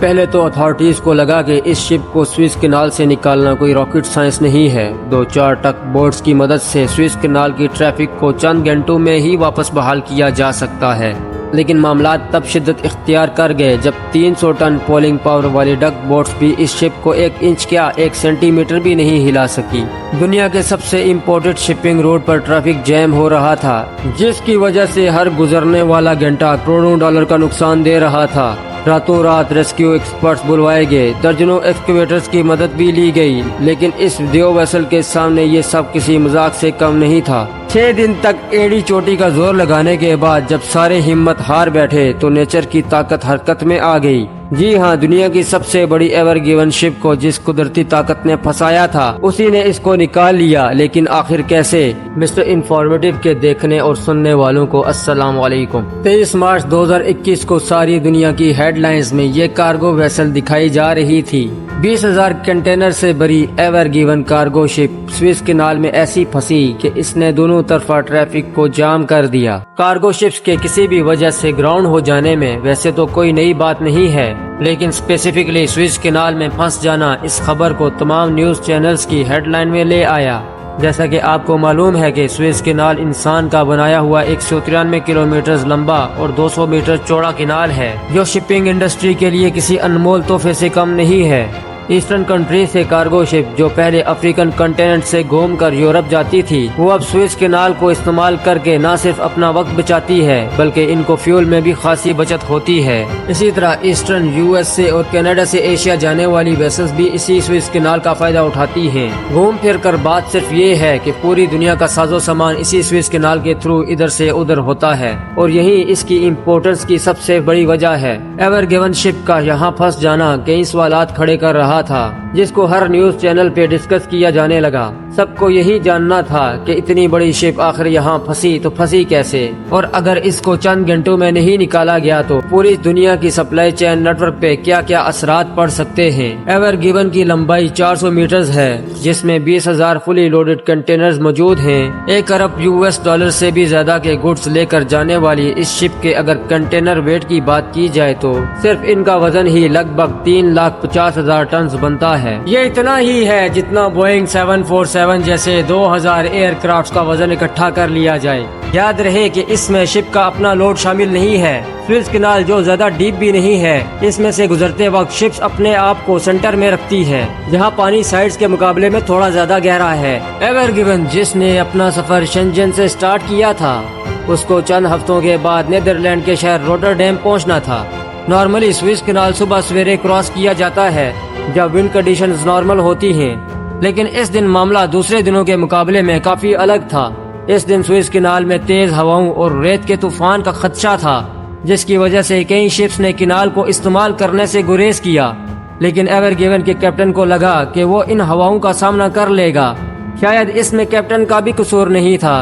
پہلے تو اتھارٹیز کو لگا کہ اس شپ کو سوئس کینال سے نکالنا کوئی راکٹ سائنس نہیں ہے۔ 2-4 ٹک بوٹس کی مدد سے سوئس کینال کی ٹریفک کو چند گھنٹوں میں ہی واپس بحال کیا جا سکتا ہے، لیکن معاملات تب شدت اختیار کر گئے جب 300 ٹن پولنگ پاور والی ڈک بوٹس بھی اس شپ کو 1 انچ کیا 1 سینٹی میٹر بھی نہیں ہلا سکی۔ دنیا کے سب سے امپورٹڈ شپنگ روٹ پر ٹریفک جیم ہو رہا تھا، جس کی وجہ سے ہر گزرنے والا گھنٹہ کروڑوں ڈالر کا نقصان دے رہا تھا۔ راتوں رات ریسکیو ایکسپرٹس بلوائے گئے، درجنوں ایکسکیویٹرز کی مدد بھی لی گئی، لیکن اس ویڈیو ویسل کے سامنے یہ سب کسی مذاق سے کم نہیں تھا۔ 6 دن تک ایڑی چوٹی کا زور لگانے کے بعد جب سارے ہمت ہار بیٹھے تو نیچر کی طاقت حرکت میں آ گئی۔ جی ہاں، دنیا کی سب سے بڑی ایور گیون شپ کو جس قدرتی طاقت نے پھنسایا تھا اسی نے اس کو نکال لیا، لیکن آخر کیسے؟ مسٹر انفارمیٹو کے دیکھنے اور سننے والوں کو السلام علیکم۔ 23 مارچ 2021 کو ساری دنیا کی ہیڈ لائنز میں یہ کارگو ویسل دکھائی جا رہی تھی۔ 20,000 کنٹینر سے بری ایور گیون کارگو شپ سوئس کینال میں ایسی پھنسی کہ اس نے دونوں طرفہ ٹریفک کو جام کر دیا۔ کارگو شپس کے کسی بھی وجہ سے گراؤنڈ ہو جانے میں ویسے تو کوئی نئی بات نہیں ہے، لیکن اسپیسیفکلی سوئس کینال میں پھنس جانا اس خبر کو تمام نیوز چینلز کی ہیڈ لائن میں لے آیا۔ جیسا کہ آپ کو معلوم ہے کہ سوئس کینال انسان کا بنایا ہوا 193 کلومیٹر لمبا اور 200 میٹر چوڑا کینال ہے، جو شپنگ انڈسٹری کے لیے کسی انمول تحفے سے کم نہیں ہے۔ ایسٹرن کنٹری سے کارگو شپ جو پہلے افریقن کنٹیننٹ سے گھوم کر یورپ جاتی تھی، وہ اب سوئس کینال کو استعمال کر کے نہ صرف اپنا وقت بچاتی ہے بلکہ ان کو فیول میں بھی خاصی بچت ہوتی ہے۔ اسی طرح ایسٹرن US سے اور کینیڈا سے ایشیا جانے والی ویسلز بھی اسی سوئس کینال کا فائدہ اٹھاتی ہیں۔ گھوم پھر کر بات صرف یہ ہے کہ پوری دنیا کا ساز و سامان اسی سوئس کینال کے تھرو ادھر سے ادھر ہوتا ہے، اور یہی اس کی امپورٹنس کی سب سے بڑی وجہ ہے۔ ایور گیون شپ کا یہاں پھنس جانا کئی سوالات کھڑے کر رہا تھا، جس کو ہر نیوز چینل پہ ڈسکس کیا جانے لگا۔ سب کو یہی جاننا تھا کہ اتنی بڑی شپ آخر یہاں پھنسی تو پھنسی کیسے، اور اگر اس کو چند گھنٹوں میں نہیں نکالا گیا تو پوری دنیا کی سپلائی چین نیٹ ورک پہ کیا کیا اثرات پڑ سکتے ہیں۔ ایور گیون کی لمبائی 400 میٹرز ہے، جس میں 20,000 فلی لوڈڈ کنٹینرز موجود ہیں۔ 1 ارب US ڈالر سے بھی زیادہ کے گڈز لے کر جانے والی اس شپ کے اگر کنٹینر ویٹ کی بات کی جائے تو صرف ان کا وزن ہی لگ بھگ 3,50,000 ٹنز بنتا ہے۔ یہ اتنا ہی ہے جتنا بوئنگ 747 جیسے 2000 ایئر کرافٹ کا وزن اکٹھا کر لیا جائے۔ یاد رہے کہ اس میں شپ کا اپنا لوڈ شامل نہیں ہے۔ سوئس کینال جو زیادہ ڈیپ بھی نہیں ہے، اس میں سے گزرتے وقت شپس اپنے آپ کو سینٹر میں رکھتی ہے، جہاں پانی سائڈز کے مقابلے میں تھوڑا زیادہ گہرا ہے۔ ایور گیون جس نے اپنا سفر شنجن سے سٹارٹ کیا تھا، اس کو چند ہفتوں کے بعد نیدرلینڈ کے شہر روٹرڈیم پہنچنا تھا۔ نارملی سوئس کینال صبح سویرے کراس کیا جاتا ہے جب ونڈ کنڈیشنز نارمل ہوتی ہیں، لیکن اس دن معاملہ دوسرے دنوں کے مقابلے میں کافی الگ تھا۔ اس دن سوئس کینال میں تیز ہواؤں اور ریت کے طوفان کا خدشہ تھا، جس کی وجہ سے کئی شپس نے کینال کو استعمال کرنے سے گریز کیا، لیکن ایور گیون کے کیپٹن کو لگا کہ وہ ان ہواؤں کا سامنا کر لے گا۔ شاید اس میں کیپٹن کا بھی قصور نہیں تھا،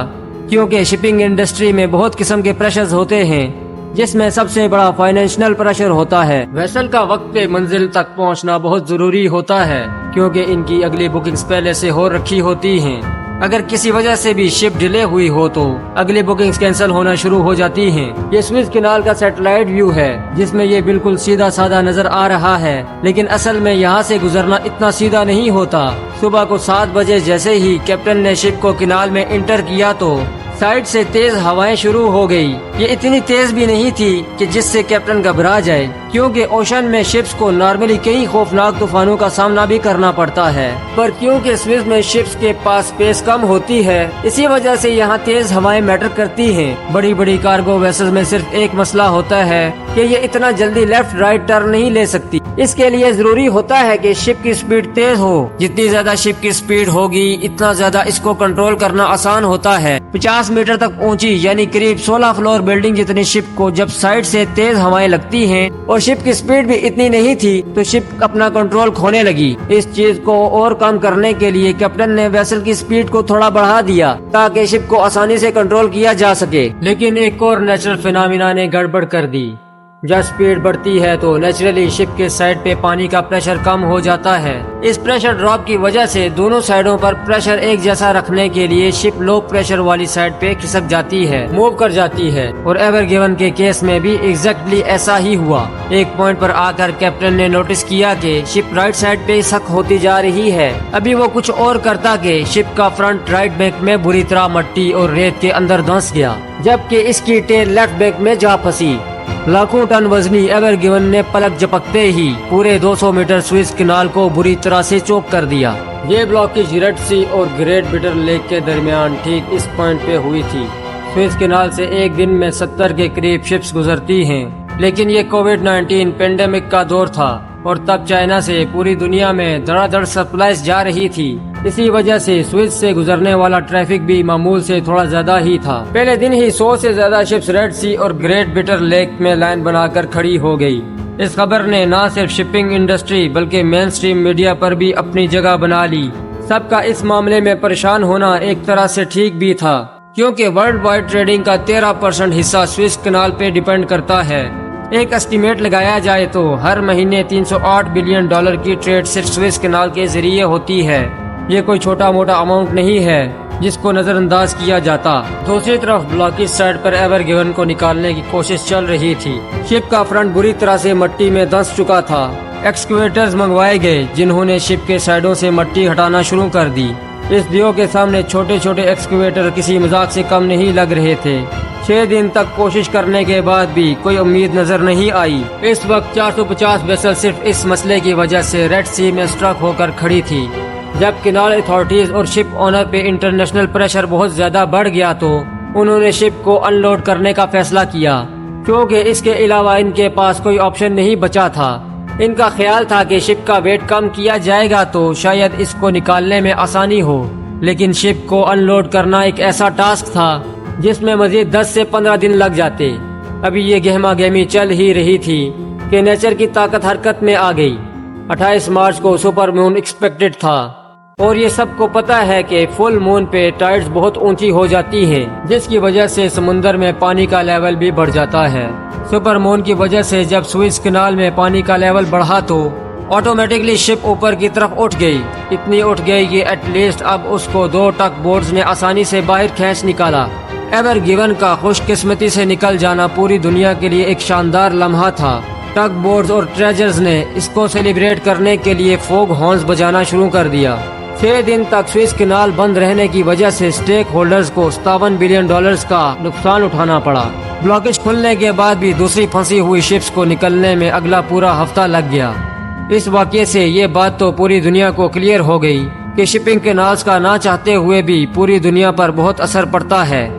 کیونکہ شپنگ انڈسٹری میں بہت قسم کے پریشرز ہوتے ہیں، جس میں سب سے بڑا فائنینشیل پریشر ہوتا ہے۔ ویسل کا وقت پہ منزل تک پہنچنا بہت ضروری ہوتا ہے، کیونکہ ان کی اگلی بکنگز پہلے سے ہو رکھی ہوتی ہیں۔ اگر کسی وجہ سے بھی شپ ڈیلے ہوئی ہو تو اگلی بکنگز کینسل ہونا شروع ہو جاتی ہیں۔ یہ سوئس کینال کا سیٹلائٹ ویو ہے، جس میں یہ بالکل سیدھا سادہ نظر آ رہا ہے، لیکن اصل میں یہاں سے گزرنا اتنا سیدھا نہیں ہوتا۔ صبح کو 7 بجے جیسے ہی کیپٹن نے شپ کو کینال میں انٹر کیا تو سائڈ سے تیز ہوائیں شروع ہو گئی۔ یہ اتنی تیز بھی نہیں تھی کہ جس سے کیپٹن گھبرا جائے، کیونکہ اوشن میں شپس کو نارملی کئی خوفناک طوفانوں کا سامنا بھی کرنا پڑتا ہے، پر کیونکہ سوئس میں شپس کے پاس اسپیس کم ہوتی ہے، اسی وجہ سے یہاں تیز ہوائیں میٹر کرتی ہیں۔ بڑی بڑی کارگو ویسلز میں صرف ایک مسئلہ ہوتا ہے کہ یہ اتنا جلدی لیفٹ رائٹ ٹرن نہیں لے سکتی۔ اس کے لیے ضروری ہوتا ہے کہ شپ کی سپیڈ تیز ہو۔ جتنی زیادہ شپ کی سپیڈ ہوگی، اتنا زیادہ اس کو کنٹرول کرنا آسان ہوتا ہے۔ 50 میٹر تک اونچی یعنی قریب 16 فلور بلڈنگ جتنی شپ کو جب سائڈ سے تیز ہوائیں لگتی ہیں اور شپ کی سپیڈ بھی اتنی نہیں تھی تو شپ اپنا کنٹرول کھونے لگی۔ اس چیز کو اور کم کرنے کے لیے کیپٹن نے ویسل کی سپیڈ کو تھوڑا بڑھا دیا تاکہ شپ کو آسانی سے کنٹرول کیا جا سکے، لیکن ایک اور نیچرل فینامنا نے گڑبڑ کر دی۔ جب سپیڈ بڑھتی ہے تو نیچرلی شپ کے سائڈ پہ پانی کا پریشر کم ہو جاتا ہے۔ اس پریشر ڈراپ کی وجہ سے دونوں سائڈوں پر پریشر ایک جیسا رکھنے کے لیے شپ لو پریشر والی سائڈ پہ کھسک جاتی ہے، موو کر جاتی ہے، اور ایور گیون کے کیس میں بھی ایگزیکٹلی ایسا ہی ہوا۔ ایک پوائنٹ پر آ کر کیپٹن نے نوٹس کیا کہ شپ رائٹ سائڈ پہ سک ہوتی جا رہی ہے۔ ابھی وہ کچھ اور کرتا کہ شپ کا فرنٹ رائٹ بینک میں بری طرح مٹی اور ریت کے اندر دھنس گیا، جبکہ اس کی ٹیل لیفٹ بینک میں جا پھنسی۔ لاکھوں ٹن وزنی ایور گیون نے پلک جھپکتے ہی پورے 200 میٹر سوئس کینال کو بری طرح سے چوک کر دیا۔ یہ بلاکیج ریڈ سی اور گریٹ بٹر لیک کے درمیان ٹھیک اس پوائنٹ پہ ہوئی تھی۔ سوئس کینال سے ایک دن میں 70 کے قریب شپس گزرتی ہیں، لیکن یہ کووڈ-19 پینڈیمک کا دور تھا اور تب چائنا سے پوری دنیا میں دھڑا دھڑ سپلائز جا رہی تھی۔ اسی وجہ سے سوئس سے گزرنے والا ٹریفک بھی معمول سے تھوڑا زیادہ ہی تھا۔ پہلے دن ہی 100 سے زیادہ شپس ریڈ سی اور گریٹ بٹر لیک میں لائن بنا کر کھڑی ہو گئی۔ اس خبر نے نہ صرف شپنگ انڈسٹری بلکہ مین سٹریم میڈیا پر بھی اپنی جگہ بنا لی۔ سب کا اس معاملے میں پریشان ہونا ایک طرح سے ٹھیک بھی تھا، کیونکہ ورلڈ وائڈ ٹریڈنگ کا 13% حصہ سوئس کینال پہ ڈیپینڈ کرتا ہے۔ ایک اسٹیمیٹ لگایا جائے تو ہر مہینے $308 بلین کی ٹریڈ صرف سوئس کینال کے ذریعے ہوتی ہے۔ یہ کوئی چھوٹا موٹا اماؤنٹ نہیں ہے جس کو نظر انداز کیا جاتا۔ دوسری طرف بلاکیج سائڈ پر ایور گیون کو نکالنے کی کوشش چل رہی تھی۔ شپ کا فرنٹ بری طرح سے مٹی میں دھنس چکا تھا۔ ایکسکیویٹرز منگوائے گئے جنہوں نے شپ کے سائڈوں سے مٹی ہٹانا شروع کر دی۔ اس دیو کے سامنے چھوٹے چھوٹے ایکسکیویٹر کسی مذاق سے کم نہیں لگ رہے تھے۔ 6 دن تک کوشش کرنے کے بعد بھی کوئی امید نظر نہیں آئی۔ اس وقت 450 ویسل صرف اس مسئلے کی وجہ سے ریڈ سی میں سٹرک ہو کر کھڑی تھی۔ جب کینال اتھارٹیز اور شپ اونر پہ انٹرنیشنل پریشر بہت زیادہ بڑھ گیا تو انہوں نے شپ کو ان لوڈ کرنے کا فیصلہ کیا، کیونکہ اس کے علاوہ ان کے پاس کوئی آپشن نہیں بچا تھا۔ ان کا خیال تھا کہ شپ کا ویٹ کم کیا جائے گا تو شاید اس کو نکالنے میں آسانی ہو، لیکن شپ کو ان لوڈ کرنا ایک ایسا ٹاسک تھا جس میں مزید 10 سے 15 دن لگ جاتے۔ ابھی یہ گہما گہمی چل ہی رہی تھی کہ نیچر کی طاقت حرکت میں آ گئی۔ 28 مارچ کو سپر مون ایکسپیکٹڈ تھا، اور یہ سب کو پتا ہے کہ فل مون پہ ٹائڈز بہت اونچی ہو جاتی ہیں، جس کی وجہ سے سمندر میں پانی کا لیول بھی بڑھ جاتا ہے۔ سپر مون کی وجہ سے جب سوئس کینال میں پانی کا لیول بڑھا تو آٹومیٹکلی شپ اوپر کی طرف اٹھ گئی، اتنی اٹھ گئی کہ ایٹ لیسٹ اب اس کو 2 ٹک بورڈز نے آسانی سے باہر کھینچ نکالا۔ ایور گیون کا خوش قسمتی سے نکل جانا پوری دنیا کے لیے ایک شاندار لمحہ تھا۔ ٹگ بورڈز اور ٹریجرز نے اس کو سیلیبریٹ کرنے کے لیے فوگ ہارنز بجانا شروع کر دیا۔ 6 دن تک سوئس کینال بند رہنے کی وجہ سے اسٹیک ہولڈرز کو $57 بلین کا نقصان اٹھانا پڑا۔ بلاکیج کھلنے کے بعد بھی دوسری پھنسی ہوئی شپس کو نکلنے میں اگلا پورا ہفتہ لگ گیا۔ اس واقعے سے یہ بات تو پوری دنیا کو کلیئر ہو گئی کہ شپنگ کینالز کا نہ چاہتے ہوئے بھی پوری دنیا پر بہت اثر پڑتا ہے۔